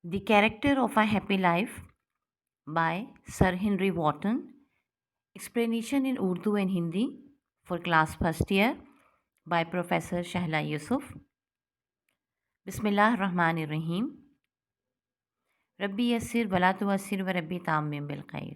The Character of a Happy Life by Sir Henry Wotton. Explanation in Urdu and Hindi for class first year by Professor Shahla Yusuf. Bismillah Rahman Rahim. Rabbi Yassir Wala Tuwassir wa Rabbi Tammim bil Khair.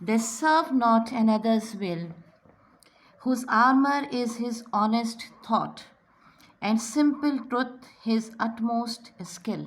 they serve not another's will, whose armor is his honest thought, and simple truth his utmost skill.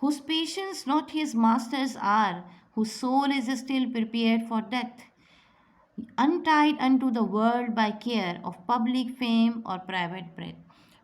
Whose patience not his masters are, whose soul is still prepared for death, untied unto the world by care of public fame or private breath।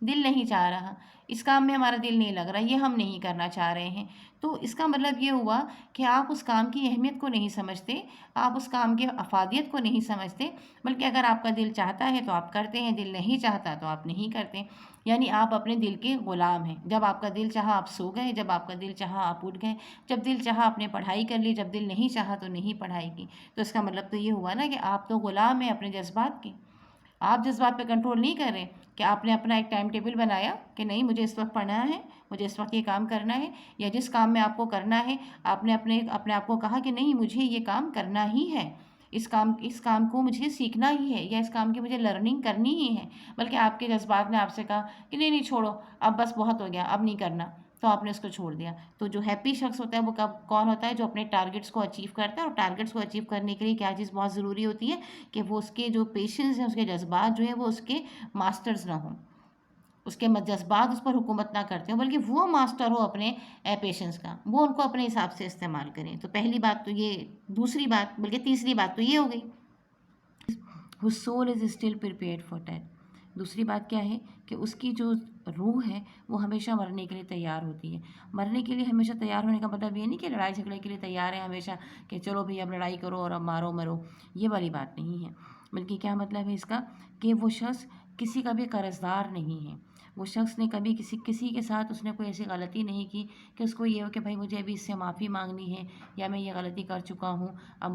دل نہیں چاہ رہا، اس کام میں ہمارا دل نہیں لگ رہا، یہ ہم نہیں کرنا چاہ رہے ہیں، تو اس کا مطلب یہ ہوا کہ آپ اس کام کی اہمیت کو نہیں سمجھتے، آپ اس کام کی افادیت کو نہیں سمجھتے، بلکہ اگر آپ کا دل چاہتا ہے تو آپ کرتے ہیں، دل نہیں چاہتا تو آپ نہیں کرتے، یعنی آپ اپنے دل کے غلام ہیں۔ جب آپ کا دل چاہا آپ سو گئے، جب آپ کا دل چاہا آپ اٹھ گئے، جب دل چاہا آپ نے پڑھائی کر لی، جب دل نہیں چاہا تو نہیں پڑھائی کی۔ تو اس کا مطلب تو یہ ہوا نا کہ آپ تو غلام ہیں اپنے جذبات کے، آپ جذبات پہ کنٹرول نہیں کر رہے کہ آپ نے اپنا ایک ٹائم ٹیبل بنایا کہ نہیں مجھے اس وقت پڑھنا ہے، مجھے اس وقت یہ کام کرنا ہے، یا جس کام میں آپ کو کرنا ہے آپ نے اپنے آپ کو کہا کہ نہیں مجھے یہ کام کرنا ہی ہے، اس کام کو مجھے سیکھنا ہی ہے، یا اس کام کی مجھے لرننگ کرنی ہی ہے، بلکہ آپ کے جذبات نے آپ سے کہا کہ نہیں نہیں چھوڑو اب بس بہت ہو گیا اب نہیں کرنا، تو آپ نے اس کو چھوڑ دیا۔ تو جو ہیپی شخص ہوتا ہے وہ کون ہوتا ہے؟ جو اپنے ٹارگٹس کو اچیو کرتا ہے، اور ٹارگٹس کو اچیو کرنے کے لیے کیا چیز بہت ضروری ہوتی ہے کہ وہ اس کے جو پیشنس ہیں، اس کے جذبات جو ہیں وہ اس کے ماسٹرز نہ ہوں، اس کے جذبات اس پر حکومت نہ کرتے ہوں، بلکہ وہ ماسٹر ہو اپنے پیشنس کا، وہ ان کو اپنے حساب سے استعمال کریں۔ تو پہلی بات تو یہ، دوسری بات بلکہ تیسری بات تو یہ ہو گئی whose soul is still prepared for death۔ دوسری بات کیا ہے کہ اس کی جو روح ہے وہ ہمیشہ مرنے کے لیے تیار ہوتی ہے۔ مرنے کے لیے ہمیشہ تیار ہونے کا مطلب یہ نہیں کہ لڑائی جھگڑے کے لیے تیار ہے ہمیشہ کہ چلو بھئی اب لڑائی کرو اور اب مارو مرو، یہ والی بات نہیں ہے، بلکہ کیا مطلب ہے اس کا کہ وہ شخص کسی کا بھی قرضدار نہیں ہے، وہ شخص نے کبھی کسی کے ساتھ اس نے کوئی ایسی غلطی نہیں کی کہ اس کو یہ ہو کہ بھائی مجھے ابھی اس سے معافی مانگنی ہے، یا میں یہ غلطی کر چکا ہوں، اب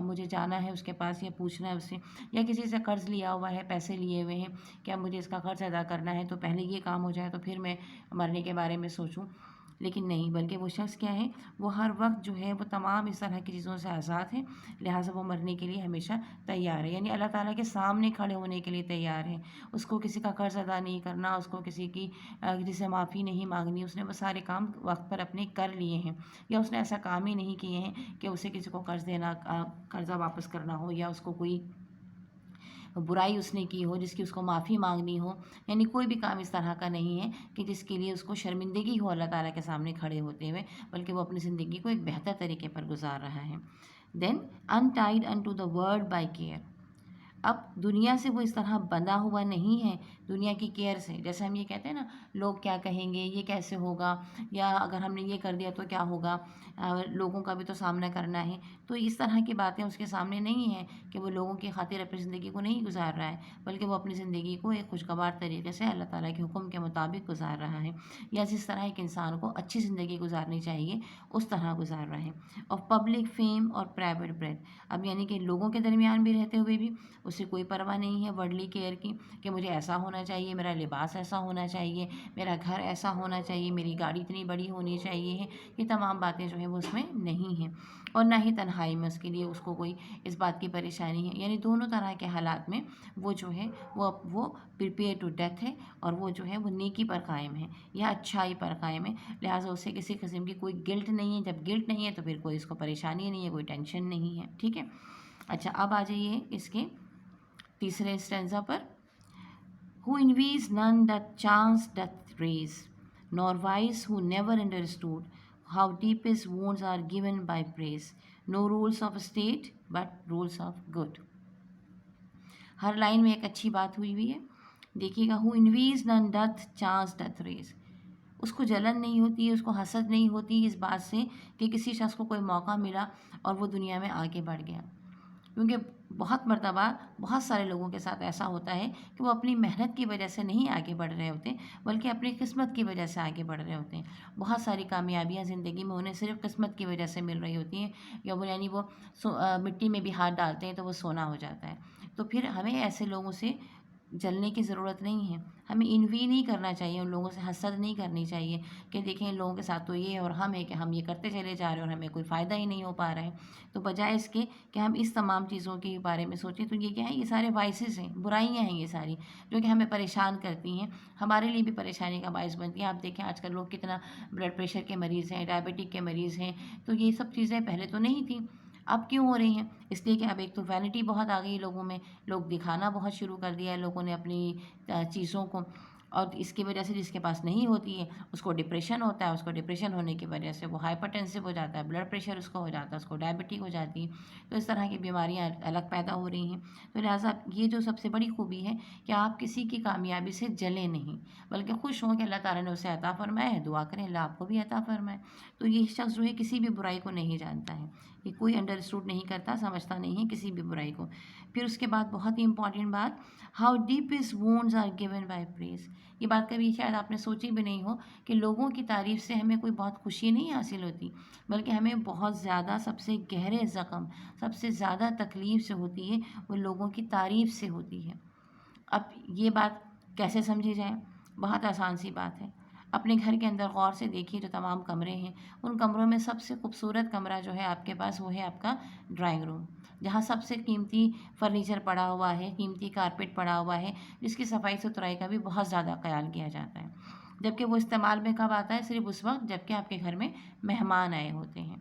مجھے جانا ہے اس کے پاس یا پوچھنا ہے اس سے، یا کسی سے قرض لیا ہوا ہے، پیسے لیے ہوئے ہیں کہ اب مجھے اس کا قرض ادا کرنا ہے تو پہلے یہ کام ہو جائے تو پھر میں مرنے کے بارے میں سوچوں۔ لیکن نہیں، بلکہ وہ شخص کیا ہے، وہ ہر وقت جو ہے وہ تمام اس طرح کی چیزوں سے آزاد ہے، لہٰذا وہ مرنے کے لیے ہمیشہ تیار ہے، یعنی اللہ تعالیٰ کے سامنے کھڑے ہونے کے لیے تیار ہے۔ اس کو کسی کا قرض ادا نہیں کرنا، اس کو کسی کی جسے معافی نہیں مانگنی، اس نے وہ سارے کام وقت پر اپنے کر لیے ہیں، یا اس نے ایسا کام ہی نہیں کیے ہیں کہ اسے کسی کو قرض دینا، قرضہ واپس کرنا ہو، یا اس کو کوئی برائی اس نے کی ہو جس کی اس کو معافی مانگنی ہو، یعنی کوئی بھی کام اس طرح کا نہیں ہے کہ جس کے لیے اس کو شرمندگی ہو اللہ تعالیٰ کے سامنے کھڑے ہوتے ہوئے، بلکہ وہ اپنی زندگی کو ایک بہتر طریقے پر گزار رہا ہے۔ دین untied unto the world by care۔ اب دنیا سے وہ اس طرح بندھا ہوا نہیں ہے، دنیا کی کیئر سے، جیسے ہم یہ کہتے ہیں نا لوگ کیا کہیں گے، یہ کیسے ہوگا، یا اگر ہم نے یہ کر دیا تو کیا ہوگا، لوگوں کا بھی تو سامنا کرنا ہے، تو اس طرح کی باتیں اس کے سامنے نہیں ہیں کہ وہ لوگوں کی خاطر اپنی زندگی کو نہیں گزار رہا ہے، بلکہ وہ اپنی زندگی کو ایک خوشگوار طریقے سے اللہ تعالیٰ کے حکم کے مطابق گزار رہا ہے، یا جس طرح ایک انسان کو اچھی زندگی گزارنی چاہیے اس طرح گزار رہا ہے۔ اور پبلک فیم اور پرائیویٹ بریڈ، اب یعنی کہ لوگوں کے درمیان بھی رہتے ہوئے بھی اسے کوئی پرواہ نہیں ہے ورڈلی کیئر کی کہ مجھے ایسا ہونا چاہیے، میرا لباس ایسا ہونا چاہیے، میرا گھر ایسا ہونا چاہیے، میری گاڑی اتنی بڑی ہونی چاہیے، یہ تمام باتیں جو ہیں وہ اس میں نہیں ہیں، اور نہ ہی تنہائی میں اس کے لیے اس کو کوئی اس بات کی پریشانی ہے، یعنی دونوں طرح کے حالات میں وہ جو ہے وہ پریپیئر ٹو ڈیتھ ہے، اور وہ جو ہے وہ نیکی پر قائم ہے یا اچھائی پر قائم ہے، لہٰذا اسے کسی قسم کی کوئی گلٹ نہیں ہے، جب گلٹ نہیں ہے تو پھر کوئی اس کو پریشانی نہیں ہے، کوئی ٹینشن نہیں ہے، ٹھیک ہے۔ اچھا اب آ جائیے اس کے تیسرے stanza per. Who envies none that chance doth raise, nor wise who never understood how deepest wounds are given by praise. No rules of state but rules of good۔ Hare line میں ایک اچھی بات ہوئی ہے، دیکھیے گا who envies none doth chance doth raise، اس کو جلن نہیں ہوتی ہے، اس کو حسد نہیں ہوتی اس بات سے کہ کسی شخص کو کوئی موقع ملا اور وہ دنیا میں آگے بڑھ گیا، کیونکہ بہت مرتبہ بہت سارے لوگوں کے ساتھ ایسا ہوتا ہے کہ وہ اپنی محنت کی وجہ سے نہیں آگے بڑھ رہے ہوتے، بلکہ اپنی قسمت کی وجہ سے آگے بڑھ رہے ہوتے ہیں۔ بہت ساری کامیابیاں زندگی میں انہیں صرف قسمت کی وجہ سے مل رہی ہوتی ہیں، یا وہ یعنی وہ مٹی میں بھی ہاتھ ڈالتے ہیں تو وہ سونا ہو جاتا ہے۔ تو پھر ہمیں ایسے لوگوں سے جلنے کی ضرورت نہیں ہے، ہمیں انوی نہیں کرنا چاہیے، ان لوگوں سے حسد نہیں کرنی چاہیے کہ دیکھیں ان لوگوں کے ساتھ تو یہ اور ہم ہے کہ ہم یہ کرتے چلے جا رہے ہیں اور ہمیں کوئی فائدہ ہی نہیں ہو پا رہا ہے۔ تو بجائے اس کے کہ ہم اس تمام چیزوں کے بارے میں سوچیں تو یہ کیا ہے، یہ سارے وائسز ہیں، برائیاں ہیں یہ ساری، جو کہ ہمیں پریشان کرتی ہیں، ہمارے لیے بھی پریشانی کا باعث بنتی ہیں۔ آپ دیکھیں آج کل لوگ کتنا بلڈ پریشر کے مریض ہیں، ڈائبٹک کے مریض ہیں، تو یہ سب چیزیں پہلے تو نہیں تھیں، اب کیوں ہو رہی ہیں؟ اس لیے کہ اب ایک تو وینٹی بہت آ گئی لوگوں میں، لوگ دکھانا بہت شروع کر دیا ہے لوگوں نے اپنی چیزوں کو، اور اس کی وجہ سے جس کے پاس نہیں ہوتی ہے اس کو ڈپریشن ہوتا ہے، اس کو ڈپریشن ہونے کی وجہ سے وہ ہائپر ٹینسو ہو جاتا ہے، بلڈ پریشر اس کو ہو جاتا ہے، اس کو ڈائبٹک ہو جاتی ہے. تو اس طرح کی بیماریاں الگ پیدا ہو رہی ہیں. تو لہٰذا یہ جو سب سے بڑی خوبی ہے کہ آپ کسی کی کامیابی سے جلیں نہیں، بلکہ خوش ہوں کہ اللہ تعالیٰ نے اسے عطا فرمایا ہے، دعا کریں اللہ آپ کو بھی عطا فرمائے. تو یہ شخص جو ہے کسی بھی برائی کو نہیں جانتا ہے، یہ کوئی انڈرسٹوڈ نہیں کرتا، سمجھتا نہیں ہے کسی بھی برائی کو. پھر اس کے بعد بہت ہی امپورٹنٹ بات، how deep his wounds are given by praise. یہ بات کبھی شاید آپ نے سوچی بھی نہیں ہو کہ لوگوں کی تعریف سے ہمیں کوئی بہت خوشی نہیں حاصل ہوتی، بلکہ ہمیں بہت زیادہ سب سے گہرے زخم، سب سے زیادہ تکلیف سے ہوتی ہے وہ لوگوں کی تعریف سے ہوتی ہے. اب یہ بات کیسے سمجھی جائے؟ بہت آسان سی بات ہے. اپنے گھر کے اندر غور سے دیکھیے جو تمام کمرے ہیں، ان کمروں میں سب سے خوبصورت کمرہ جو ہے آپ کے پاس وہ ہے آپ کا ڈرائنگ روم، جہاں سب سے قیمتی فرنیچر پڑا ہوا ہے، قیمتی کارپیٹ پڑا ہوا ہے، جس کی صفائی ستھرائی کا بھی بہت زیادہ خیال کیا جاتا ہے. جبکہ وہ استعمال میں کب آتا ہے؟ صرف اس وقت جب کہ آپ کے گھر میں مہمان آئے ہوتے ہیں.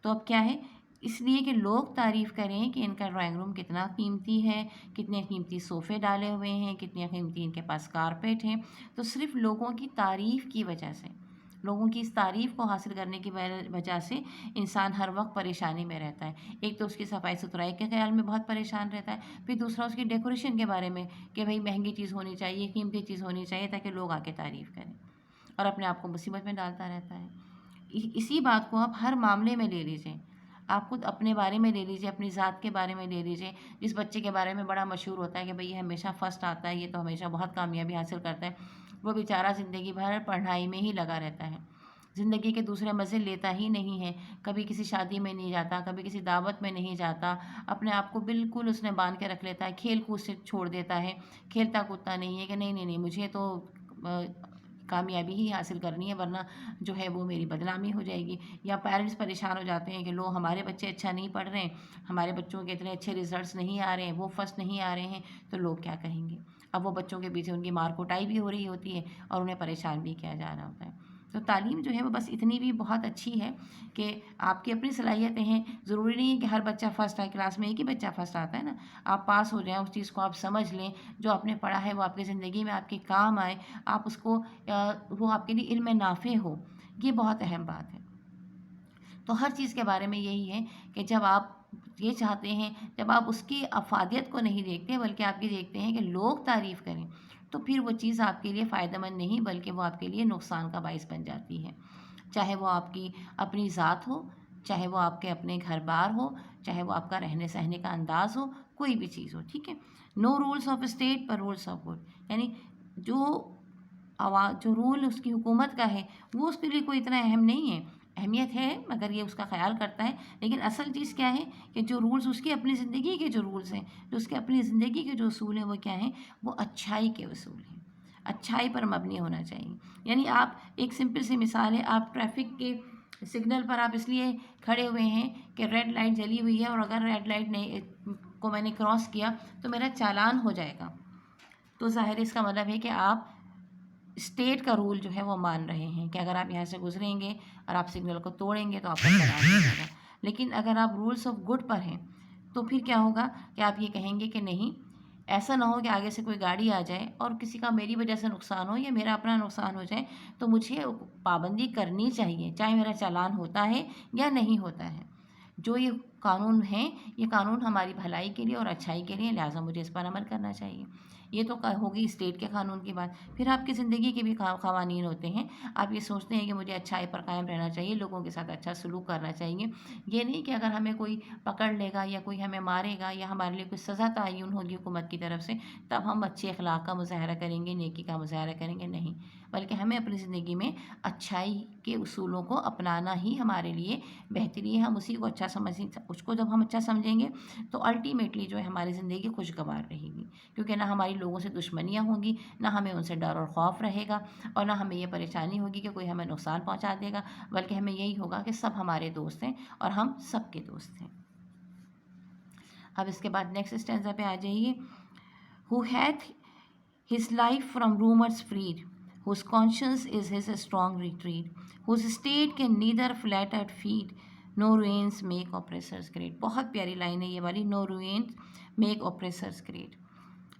تو اب کیا ہے؟ اس لیے کہ لوگ تعریف کریں کہ ان کا ڈرائنگ روم کتنا قیمتی ہے، کتنے قیمتی صوفے ڈالے ہوئے ہیں، کتنے قیمتی ان کے پاس کارپیٹ ہیں. تو صرف لوگوں کی تعریف کی وجہ سے، لوگوں کی اس تعریف کو حاصل کرنے کی وجہ سے انسان ہر وقت پریشانی میں رہتا ہے. ایک تو اس کی صفائی ستھرائی کے خیال میں بہت پریشان رہتا ہے، پھر دوسرا اس کی ڈیکوریشن کے بارے میں کہ بھئی مہنگی چیز ہونی چاہیے، قیمتی چیز ہونی چاہیے تاکہ لوگ آ کے تعریف کریں، اور اپنے آپ کو مصیبت میں ڈالتا رہتا ہے. اسی بات کو آپ ہر معاملے میں لے لیجئے. آپ خود اپنے بارے میں لے لیجئے، اپنی ذات کے بارے میں لے لیجئے. جس بچے کے بارے میں بڑا مشہور ہوتا ہے کہ بھئی یہ ہمیشہ فرسٹ آتا ہے، یہ تو ہمیشہ بہت کامیابی حاصل کرتا ہے، وہ بیچارہ زندگی بھر پڑھائی میں ہی لگا رہتا ہے، زندگی کے دوسرے مزے لیتا ہی نہیں ہے. کبھی کسی شادی میں نہیں جاتا، کبھی کسی دعوت میں نہیں جاتا، اپنے آپ کو بالکل اس نے باندھ کے رکھ لیتا ہے، کھیل کود سے چھوڑ دیتا ہے، کھیلتا کودتا نہیں ہے کہ نہیں مجھے تو کامیابی ہی حاصل کرنی ہے، ورنہ جو ہے وہ میری بدنامی ہو جائے گی. یا پیرنٹس پریشان ہو جاتے ہیں کہ لو ہمارے بچے اچھا نہیں پڑھ رہے ہیں، ہمارے بچوں کے اتنے اچھے رزلٹس نہیں آ رہے ہیں، وہ فرسٹ نہیں آ رہے ہیں، تو لوگ کیا کہیں گے. اب وہ بچوں کے پیچھے ان کی مار کوٹائی بھی ہو رہی ہوتی ہے اور انہیں پریشان بھی کیا جا رہا ہوتا ہے. تو تعلیم جو ہے وہ بس اتنی بھی بہت اچھی ہے کہ آپ کی اپنی صلاحیتیں ہیں. ضروری نہیں ہے کہ ہر بچہ فرسٹ آئے، کلاس میں ایک ہی بچہ فرسٹ آتا ہے نا. آپ پاس ہو جائیں، اس چیز کو آپ سمجھ لیں، جو آپ نے پڑھا ہے وہ آپ کی زندگی میں آپ کے کام آئے، آپ اس کو وہ آپ کے لیے علم نافع ہو، یہ بہت اہم بات ہے. تو ہر چیز کے بارے میں یہی ہے کہ جب آپ یہ چاہتے ہیں، جب آپ اس کی افادیت کو نہیں دیکھتے بلکہ آپ یہ دیکھتے ہیں کہ لوگ تعریف کریں، تو پھر وہ چیز آپ کے لیے فائدہ مند نہیں بلکہ وہ آپ کے لیے نقصان کا باعث بن جاتی ہے. چاہے وہ آپ کی اپنی ذات ہو، چاہے وہ آپ کے اپنے گھر بار ہو، چاہے وہ آپ کا رہنے سہنے کا انداز ہو، کوئی بھی چیز ہو. ٹھیک ہے. نو رولس آف اسٹیٹ پر رولس آف گڈ، یعنی جو رول اس کی حکومت کا ہے وہ اس کے لیے کوئی اتنا اہم نہیں ہے. اہمیت ہے مگر یہ اس کا خیال کرتا ہے، لیکن اصل چیز کیا ہے کہ جو رولز اس کی اپنی زندگی کے جو رولز ہیں، جو اس کے اپنی زندگی کے جو اصول ہیں وہ کیا ہیں؟ وہ اچھائی کے اصول ہیں، اچھائی پر مبنی ہونا چاہیے. یعنی آپ ایک سمپل سی مثال ہے، آپ ٹریفک کے سگنل پر آپ اس لیے کھڑے ہوئے ہیں کہ ریڈ لائٹ جلی ہوئی ہے اور اگر ریڈ لائٹ کو میں نے کراس کیا تو میرا چالان ہو جائے گا. تو ظاہر اس کا مطلب ہے کہ آپ اسٹیٹ کا رول جو ہے وہ مان رہے ہیں کہ اگر آپ یہاں سے گزریں گے اور آپ سگنل کو توڑیں گے تو آپ کا چالان ہو جائے گا. لیکن اگر آپ رولس آف گڈ پر ہیں تو پھر کیا ہوگا کہ آپ یہ کہیں گے کہ نہیں، ایسا نہ ہو کہ آگے سے کوئی گاڑی آ جائے اور کسی کا میری وجہ سے نقصان ہو یا میرا اپنا نقصان ہو جائے، تو مجھے پابندی کرنی چاہیے چاہے میرا چالان ہوتا ہے یا نہیں ہوتا ہے. جو یہ قانون ہیں یہ قانون ہماری بھلائی کے لیے اور اچھائی کے لیے، لہٰذا مجھے اس پر عمل کرنا چاہیے. یہ تو ہوگی اسٹیٹ کے قانون کی بات. پھر آپ کی زندگی کے بھی قوانین ہوتے ہیں. آپ یہ سوچتے ہیں کہ مجھے اچھائی پر قائم رہنا چاہیے، لوگوں کے ساتھ اچھا سلوک کرنا چاہیے. یہ نہیں کہ اگر ہمیں کوئی پکڑ لے گا یا کوئی ہمیں مارے گا یا ہمارے لیے کوئی سزا تعین ہوگی حکومت کی طرف سے تب ہم اچھے اخلاق کا مظاہرہ کریں گے، نیکی کا مظاہرہ کریں گے. نہیں، بلکہ ہمیں اپنی زندگی میں اچھائی کے اصولوں کو اپنانا ہی ہمارے لیے بہتری ہے. ہم اسی کو اچھا اس کو جب ہم اچھا سمجھیں گے تو الٹیمیٹلی جو ہے ہماری زندگی خوشگوار رہے گی، کیونکہ نہ ہماری لوگوں سے دشمنیاں ہوں گی، نہ ہمیں ان سے ڈر اور خوف رہے گا، اور نہ ہمیں یہ پریشانی ہوگی کہ کوئی ہمیں نقصان پہنچا دے گا، بلکہ ہمیں یہی ہوگا کہ سب ہمارے دوست ہیں اور ہم سب کے دوست ہیں. اب اس کے بعد نیکسٹ اسٹینزا پہ آ جائیے. Who hath his life from rumors freed, whose conscience is his strong retreat, whose state can neither flattered feed, no ruins make oppressors great. بہت پیاری لائن ہے یہ والی، no ruins make oppressors great.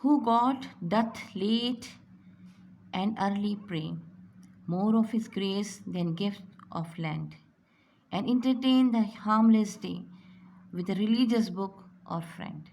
Who God doth late and early pray, more of his grace than gift of land, and entertain the harmless day with a religious book or friend.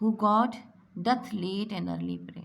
Who God doth late and early pray,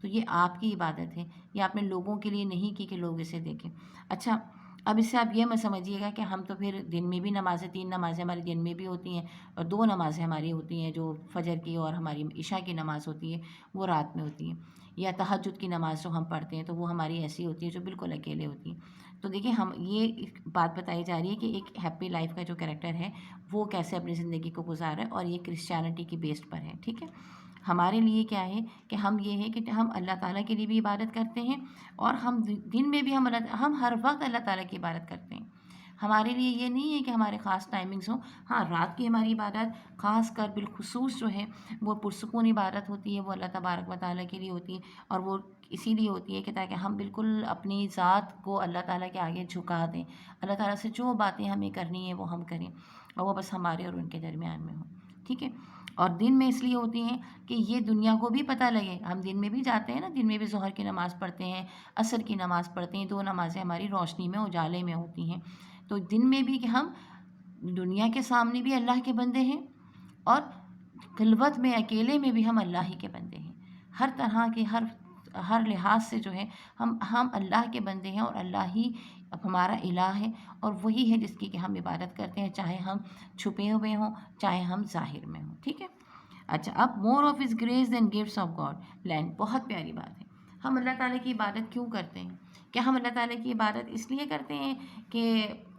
تو یہ آپ کی عبادت ہے، یہ آپ نے لوگوں کے لیے نہیں کی کہ لوگ اسے دیکھیں۔ اچھا، اب اس سے آپ یہ مت سمجھیے گا کہ ہم تو پھر دن میں بھی نمازیں 3 نمازیں ہماری دن میں بھی ہوتی ہیں اور 2 نمازیں ہماری ہوتی ہیں جو فجر کی اور ہماری عشاء کی نماز ہوتی ہے وہ رات میں ہوتی ہیں، یا تہجد کی نماز جو ہم پڑھتے ہیں تو وہ ہماری ایسی ہوتی ہے جو بالکل اکیلے ہوتی ہیں۔ تو دیکھیں، ہم یہ ایک بات بتائی جا رہی ہے کہ ایک ہیپی لائف کا جو کریکٹر ہے وہ کیسے اپنی زندگی کو گزارا ہے، اور یہ کرسچینٹی کی بیسڈ پر ہے، ٹھیک ہے۔ ہمارے لیے کیا ہے کہ ہم یہ ہے کہ ہم اللہ تعالیٰ کے لیے بھی عبادت کرتے ہیں، اور ہم دن میں بھی ہم ہر وقت اللہ تعالیٰ کی عبادت کرتے ہیں۔ ہمارے لیے یہ نہیں ہے کہ ہمارے خاص ٹائمنگس ہوں، ہاں رات کی ہماری عبادت خاص کر بالخصوص جو ہے وہ پرسکون عبادت ہوتی ہے، وہ اللہ تبارک و تعالیٰ کے لیے ہوتی ہے، اور وہ اسی لیے ہوتی ہے کہ تاکہ ہم بالکل اپنی ذات کو اللہ تعالیٰ کے آگے جھکا دیں، اللہ تعالیٰ سے جو باتیں ہمیں کرنی ہیں وہ ہم کریں، اور وہ بس ہمارے اور ان کے درمیان میں ہوں، ٹھیک ہے۔ اور دن میں اس لیے ہوتی ہیں کہ یہ دنیا کو بھی پتہ لگے، ہم دن میں بھی جاتے ہیں نا، دن میں بھی ظہر کی نماز پڑھتے ہیں، عصر کی نماز پڑھتے ہیں، 2 نمازیں ہماری روشنی میں اجالے میں ہوتی ہیں، تو دن میں بھی کہ ہم دنیا کے سامنے بھی اللہ کے بندے ہیں، اور خلوت میں اکیلے میں بھی ہم اللہ ہی کے بندے ہیں، ہر طرح کے ہر لحاظ سے جو ہے ہم اللہ کے بندے ہیں، اور اللہ ہی ہمارا الہ ہے، اور وہی ہے جس کی کہ ہم عبادت کرتے ہیں، چاہے ہم چھپے ہوئے ہوں چاہے ہم ظاہر میں ہوں، ٹھیک ہے۔ اچھا، اب more of his grace than gifts of God land, بہت پیاری بات ہے۔ ہم اللہ تعالیٰ کی عبادت کیوں کرتے ہیں؟ کیا ہم اللہ تعالیٰ کی عبادت اس لیے کرتے ہیں کہ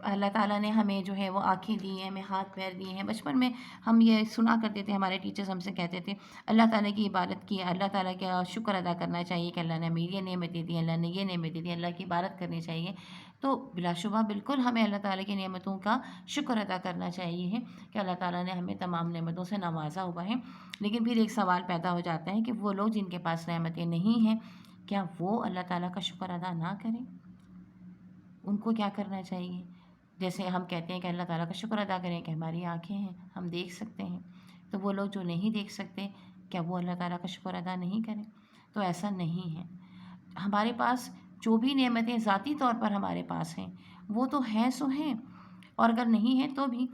اللہ تعالیٰ نے ہمیں جو ہے وہ آنکھیں دی ہیں، ہمیں ہاتھ پیر دیے ہیں؟ بچپن میں ہم یہ سنا کرتے تھے، ہمارے ٹیچرز ہم سے کہتے تھے اللہ تعالیٰ کی عبادت کی، اللہ تعالیٰ کا شکر ادا کرنا چاہیے کہ اللہ نے ہمیں یہ نعمتیں دی، اللہ نے یہ نعمتیں دی، اللہ کی عبادت کرنی چاہیے۔ تو بلا شبہ بالکل ہمیں اللہ تعالیٰ کی نعمتوں کا شکر ادا کرنا چاہیے کہ اللہ تعالیٰ نے ہمیں تمام نعمتوں سے نوازا ہوا ہے۔ لیکن پھر ایک سوال پیدا ہو جاتا ہے کہ وہ لوگ جن کے پاس نعمتیں نہیں ہیں، کیا وہ اللہ تعالیٰ کا شکر ادا نہ کریں؟ ان کو کیا کرنا چاہیے؟ جیسے ہم کہتے ہیں کہ اللہ تعالیٰ کا شکر ادا کریں کہ ہماری آنکھیں ہیں، ہم دیکھ سکتے ہیں، تو وہ لوگ جو نہیں دیکھ سکتے کیا وہ اللہ تعالیٰ کا شکر ادا نہیں کریں؟ تو ایسا نہیں ہے۔ ہمارے پاس جو بھی نعمتیں ذاتی طور پر ہمارے پاس ہیں وہ تو ہیں سو ہیں، اور اگر نہیں ہیں تو بھی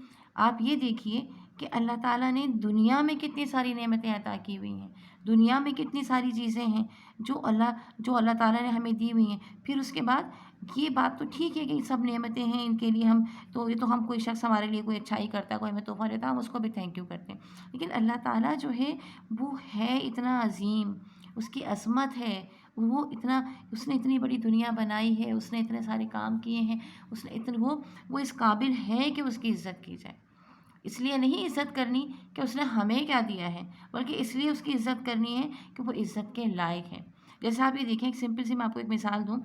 آپ یہ دیکھیے کہ اللہ تعالیٰ نے دنیا میں کتنی ساری نعمتیں عطا کی ہوئی ہیں، دنیا میں کتنی ساری چیزیں ہیں جو اللہ تعالیٰ نے ہمیں دی ہوئی ہیں۔ پھر اس کے بعد یہ بات تو ٹھیک ہے کہ سب نعمتیں ہیں، ان کے لیے ہم کوئی شخص ہمارے لیے کوئی اچھائی کرتا ہے، کوئی ہمیں تحفہ دیتا ہے، ہم اس کو بھی تھینک یو کرتے ہیں، لیکن اللہ تعالیٰ جو ہے وہ ہے اتنا عظیم، اس کی عظمت ہے، اس نے اتنی بڑی دنیا بنائی ہے، اس نے اتنے سارے کام کیے ہیں، وہ اس قابل ہے کہ اس کی عزت کی جائے۔ اس لیے نہیں عزت کرنی کہ اس نے ہمیں کیا دیا ہے، بلکہ اس لیے اس کی عزت کرنی ہے کہ وہ عزت کے لائق ہے۔ جیسے آپ یہ دیکھیں، ایک سمپل سی میں آپ کو ایک مثال دوں،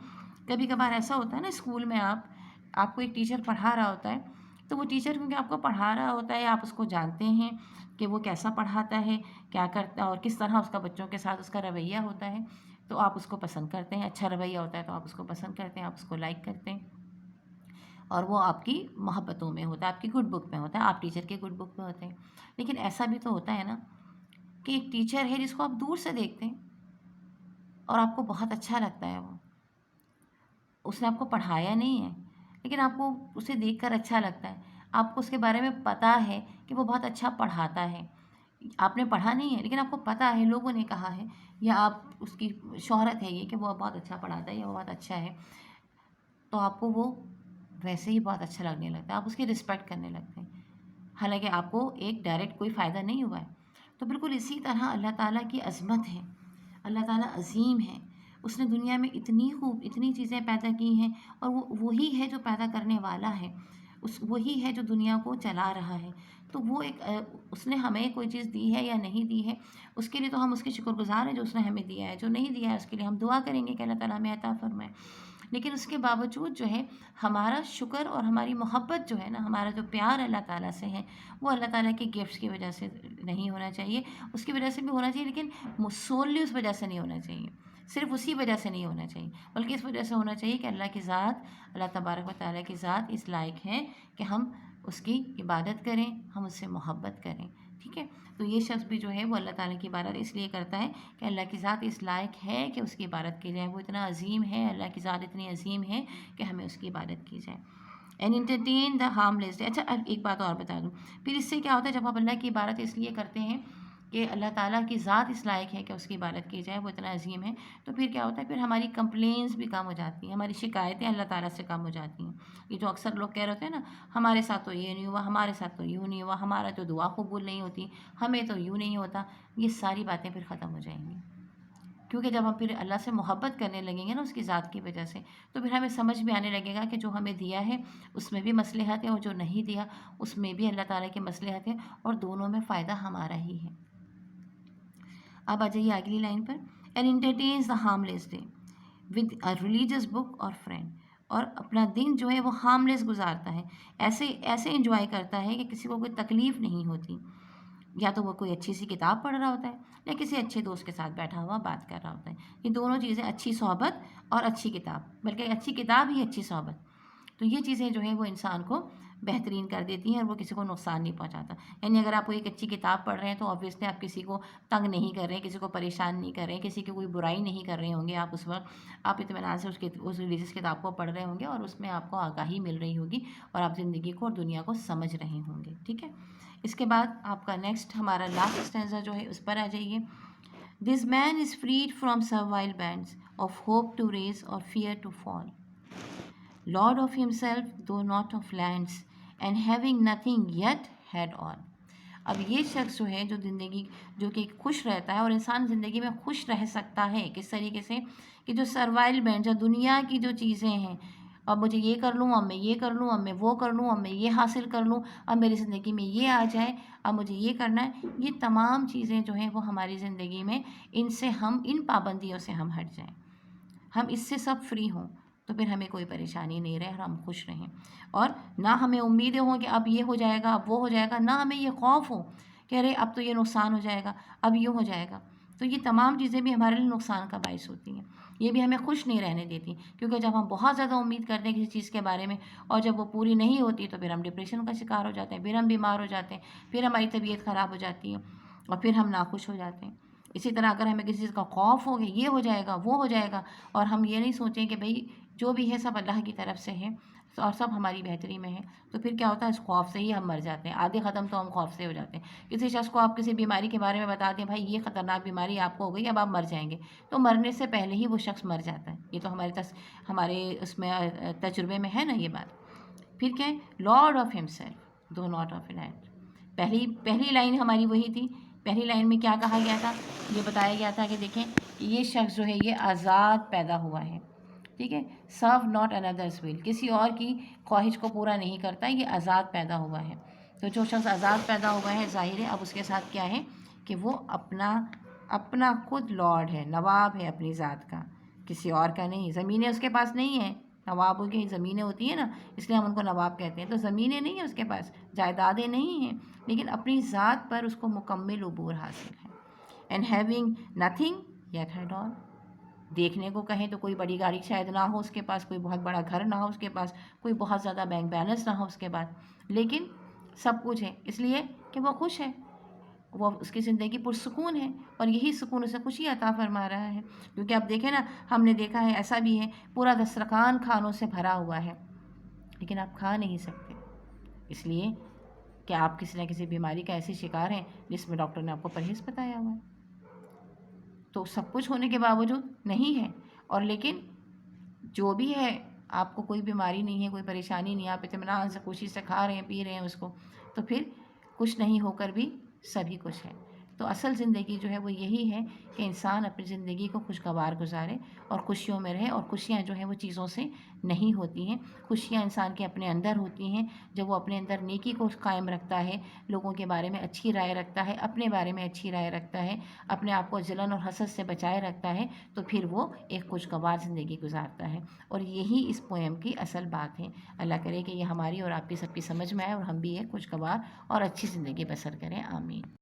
کبھی کبھار ایسا ہوتا ہے نا اسکول میں آپ کو ایک ٹیچر پڑھا رہا ہوتا ہے، تو وہ ٹیچر کیونکہ آپ کو پڑھا رہا ہوتا ہے، آپ اس کو جانتے ہیں کہ وہ کیسا پڑھاتا ہے، کیا کرتا ہے، اور کس طرح اس کا بچوں کے ساتھ اس کا رویہ ہوتا ہے، تو آپ اس کو پسند کرتے ہیں، اچھا رویہ ہوتا ہے تو آپ اس کو پسند کرتے ہیں، آپ اس کو لائک کرتے ہیں، اور وہ آپ کی محبتوں میں ہوتا ہے، آپ کی گڈ بک میں ہوتا ہے، آپ ٹیچر کے گڈ بک میں ہوتے ہیں۔ لیکن ایسا بھی تو ہوتا ہے نا کہ ایک ٹیچر ہے جس کو آپ دور سے دیکھتے ہیں اور آپ کو بہت اچھا لگتا ہے، اس نے آپ کو پڑھایا نہیں ہے لیکن آپ کو اسے دیکھ کر اچھا لگتا ہے، آپ کو اس کے بارے میں پتہ ہے کہ وہ بہت اچھا پڑھاتا ہے، آپ نے پڑھا نہیں ہے لیکن آپ کو پتہ ہے، لوگوں نے کہا ہے، یا آپ اس کی شہرت ہے یہ کہ وہ بہت اچھا پڑھاتا ہے یا وہ بہت اچھا ہے، تو آپ کو وہ ویسے ہی بہت اچھا لگنے لگتا ہے، آپ اس کی رسپیکٹ کرنے لگتے ہیں، حالانکہ آپ کو ایک ڈائریکٹ کوئی فائدہ نہیں ہوا ہے۔ تو بالکل اسی طرح اللہ تعالیٰ کی عظمت ہے، اللہ تعالیٰ عظیم ہے، اس نے دنیا میں اتنی چیزیں پیدا کی ہیں، اور وہ وہی ہے جو پیدا کرنے والا ہے، وہی ہے جو دنیا کو چلا رہا ہے، تو وہ اس نے ہمیں کوئی چیز دی ہے یا نہیں دی ہے، اس کے لیے تو ہم اس کے شکر گزار ہیں جو اس نے ہمیں دیا ہے، جو نہیں دیا ہے اس کے لیے ہم دعا کریں گے کہ اللہ تعالیٰ ہمیں عطا فرمائے۔ لیکن اس کے باوجود جو ہے ہمارا شکر اور ہماری محبت جو ہے نا، ہمارا جو پیار اللہ تعالیٰ سے ہے، وہ اللہ تعالیٰ کے گفٹس کی وجہ سے نہیں ہونا چاہیے، اس کی وجہ سے بھی ہونا چاہیے لیکن سوللی اس وجہ سے نہیں ہونا چاہیے، صرف اسی وجہ سے نہیں ہونا چاہیے، بلکہ اس وجہ سے ہونا چاہیے کہ اللہ کی ذات، اللہ تبارک و تعالیٰ کی ذات اس لائق ہے کہ ہم اس کی عبادت کریں، ہم اس سے محبت کریں، ٹھیک ہے۔ تو یہ شخص بھی جو ہے وہ اللہ تعالیٰ کی عبادت اس لیے کرتا ہے کہ اللہ کی ذات اس لائق ہے کہ اس کی عبادت کی جائے، وہ اتنا عظیم ہے، اللہ کی ذات اتنی عظیم ہے کہ ہمیں اس کی عبادت کی جائے۔ And entertain the harm less day. اچھا ایک بات اور بتا دوں، پھر اس سے کیا ہوتا ہے، جب آپ اللہ کی عبادت اس لیے کرتے ہیں کہ اللہ تعالیٰ کی ذات اس لائق ہے کہ اس کی عبادت کی جائے، وہ اتنا عظیم ہے، تو پھر کیا ہوتا ہے، پھر ہماری کمپلینس بھی کم ہو جاتی ہیں، ہماری شکایتیں اللہ تعالیٰ سے کم ہو جاتی ہیں. یہ جو اکثر لوگ کہہ رہے ہوتے ہیں نا، ہمارے ساتھ تو یہ نہیں ہوا، ہمارے ساتھ تو یوں نہیں ہوا، ہمارا تو دعا قبول نہیں ہوتی، ہمیں تو یوں نہیں ہوتا، یہ ساری باتیں پھر ختم ہو جائیں گی. کیونکہ جب ہم پھر اللہ سے محبت کرنے لگیں گے نا اس کی ذات کی وجہ سے، تو پھر ہمیں سمجھ میں آنے لگے گا کہ جو ہمیں دیا ہے اس میں بھی مصلحت ہے، اور جو نہیں دیا اس میں بھی اللہ تعالیٰ کی مصلحت ہے، اور دونوں میں فائدہ ہمارا ہی ہے. اب آ جائیے اگلی لائن پر. And entertains the harmless day with a religious book or friend. اور اپنا دن جو ہے وہ ہارملیس گزارتا ہے، ایسے انجوائے کرتا ہے کہ کسی کو کوئی تکلیف نہیں ہوتی. یا تو وہ کوئی اچھی سی کتاب پڑھ رہا ہوتا ہے، یا کسی اچھے دوست کے ساتھ بیٹھا ہوا بات کر رہا ہوتا ہے. یہ دونوں چیزیں، اچھی صحبت اور اچھی کتاب، بلکہ اچھی کتاب ہی اچھی صحبت، تو یہ چیزیں جو ہیں وہ انسان کو بہترین کر دیتی ہیں، اور وہ کسی کو نقصان نہیں پہنچاتا. یعنی اگر آپ کوئی ایک اچھی کتاب پڑھ رہے ہیں تو آبویسلی آپ کسی کو تنگ نہیں کر رہے ہیں، کسی کو پریشان نہیں کر رہے ہیں، کسی کی کوئی برائی نہیں کر رہے ہوں گے. آپ اس وقت آپ اطمینان سے اس ریلیجیس کتاب کو پڑھ رہے ہوں گے، اور اس میں آپ کو آگاہی مل رہی ہوگی، اور آپ زندگی کو اور دنیا کو سمجھ رہے ہوں گے. ٹھیک ہے. اس کے بعد آپ کا نیکسٹ ہمارا لاسٹ اسٹینزا جو ہے اس پر آ جائیے. This man is freed from servile bands of hope to rise or fear to fall. Lord of himself, though not of lands, and having nothing yet had all. اب یہ شخص جو ہے جو کہ خوش رہتا ہے، اور انسان زندگی میں خوش رہ سکتا ہے کس طریقے سے، کہ جو سروائل بینڈ، جو دنیا کی جو چیزیں ہیں، اب مجھے یہ کر لوں، اب میں یہ کر لوں، اب میں وہ کر لوں، اب میں یہ حاصل کر لوں، اب میری زندگی میں یہ آ جائے، اب مجھے یہ کرنا ہے، یہ تمام چیزیں جو ہیں وہ ہماری زندگی میں ان پابندیوں سے ہم ہٹ جائیں، ہم اس سے سب فری ہوں، تو پھر ہمیں کوئی پریشانی نہیں رہے اور ہم خوش رہیں. اور نہ ہمیں امیدیں ہوں کہ اب یہ ہو جائے گا، اب وہ ہو جائے گا، نہ ہمیں یہ خوف ہو کہ ارے اب تو یہ نقصان ہو جائے گا، اب یوں ہو جائے گا. تو یہ تمام چیزیں بھی ہمارے لیے نقصان کا باعث ہوتی ہیں، یہ بھی ہمیں خوش نہیں رہنے دیتی. کیونکہ جب ہم بہت زیادہ امید کرتے ہیں کسی چیز کے بارے میں، اور جب وہ پوری نہیں ہوتی تو پھر ہم ڈپریشن کا شکار ہو جاتے ہیں، پھر ہم بیمار ہو جاتے ہیں، پھر ہماری طبیعت خراب ہو جاتی ہے، اور پھر ہم ناخوش ہو جاتے ہیں. اسی طرح اگر ہمیں کسی چیز کا خوف ہو کہ یہ ہو جائے گا، وہ ہو جائے گا، اور ہم یہ نہیں سوچیں کہ بھئی جو بھی ہے سب اللہ کی طرف سے ہے اور سب ہماری بہتری میں ہے، تو پھر کیا ہوتا ہے، اس خوف سے ہی ہم مر جاتے ہیں. آدھے ختم تو ہم خوف سے ہو جاتے ہیں. کسی شخص کو آپ کسی بیماری کے بارے میں بتا دیں، بھائی یہ خطرناک بیماری آپ کو ہو گئی، اب آپ مر جائیں گے، تو مرنے سے پہلے ہی وہ شخص مر جاتا ہے. یہ تو ہمارے اس میں تجربے میں ہے نا یہ بات. پھر کیا ہے، lord of himself though not of land. پہلی لائن ہماری وہی تھی. پہلی لائن میں کیا کہا گیا تھا، یہ بتایا گیا تھا کہ دیکھیں کہ یہ شخص جو ہے یہ آزاد پیدا ہوا ہے. ٹھیک ہے. سرو ناٹ اندرز ول، کسی اور کی خواہش کو پورا نہیں کرتا، یہ آزاد پیدا ہوا ہے. تو جو شخص آزاد پیدا ہوا ہے، ظاہر ہے اب اس کے ساتھ کیا ہے کہ وہ اپنا خود لارڈ ہے، نواب ہے اپنی ذات کا، کسی اور کا نہیں. زمینیں اس کے پاس نہیں ہیں. نوابوں کی زمینیں ہوتی ہیں نا، اس لیے ہم ان کو نواب کہتے ہیں. تو زمینیں نہیں ہیں اس کے پاس، جائیدادیں نہیں ہیں، لیکن اپنی ذات پر اس کو مکمل عبور حاصل ہے. And having nothing yet had all. دیکھنے کو کہیں تو کوئی بڑی گاڑی شاید نہ ہو اس کے پاس، کوئی بہت بڑا گھر نہ ہو اس کے پاس، کوئی بہت زیادہ بینک بیلنس نہ ہو اس کے پاس، لیکن سب کچھ ہے اس لیے کہ وہ خوش ہے، وہ اس کی زندگی پرسکون ہے، اور یہی سکون اسے خوشی عطا فرما رہا ہے. کیونکہ اب دیکھیں نا، ہم نے دیکھا ہے ایسا بھی ہے پورا دسترخوان کھانوں سے بھرا ہوا ہے، لیکن آپ کھا نہیں سکتے، اس لیے کہ آپ کسی نہ کسی بیماری کا ایسی شکار ہیں جس میں ڈاکٹر نے آپ کو پرہیز بتایا ہوا ہے. تو سب کچھ ہونے کے باوجود نہیں ہے، اور لیکن جو بھی ہے آپ کو کوئی بیماری نہیں ہے، کوئی پریشانی نہیں ہے، آپ اطمینان سے خوشی سے کھا رہے ہیں، پی رہے ہیں اس کو، تو پھر کچھ نہیں ہو کر بھی سبھی کچھ ہے. تو اصل زندگی جو ہے وہ یہی ہے کہ انسان اپنی زندگی کو خوشگوار گزارے اور خوشیوں میں رہے. اور خوشیاں جو ہیں وہ چیزوں سے نہیں ہوتی ہیں، خوشیاں انسان کے اپنے اندر ہوتی ہیں. جب وہ اپنے اندر نیکی کو قائم رکھتا ہے، لوگوں کے بارے میں اچھی رائے رکھتا ہے، اپنے بارے میں اچھی رائے رکھتا ہے، اپنے آپ کو جلن اور حسد سے بچائے رکھتا ہے، تو پھر وہ ایک خوشگوار زندگی گزارتا ہے. اور یہی اس پویم کی اصل بات ہے. اللہ کرے کہ یہ ہماری اور آپ کی سب کی سمجھ میں آئے، اور ہم بھی ایک خوشگوار اور اچھی زندگی بسر کریں. آمین.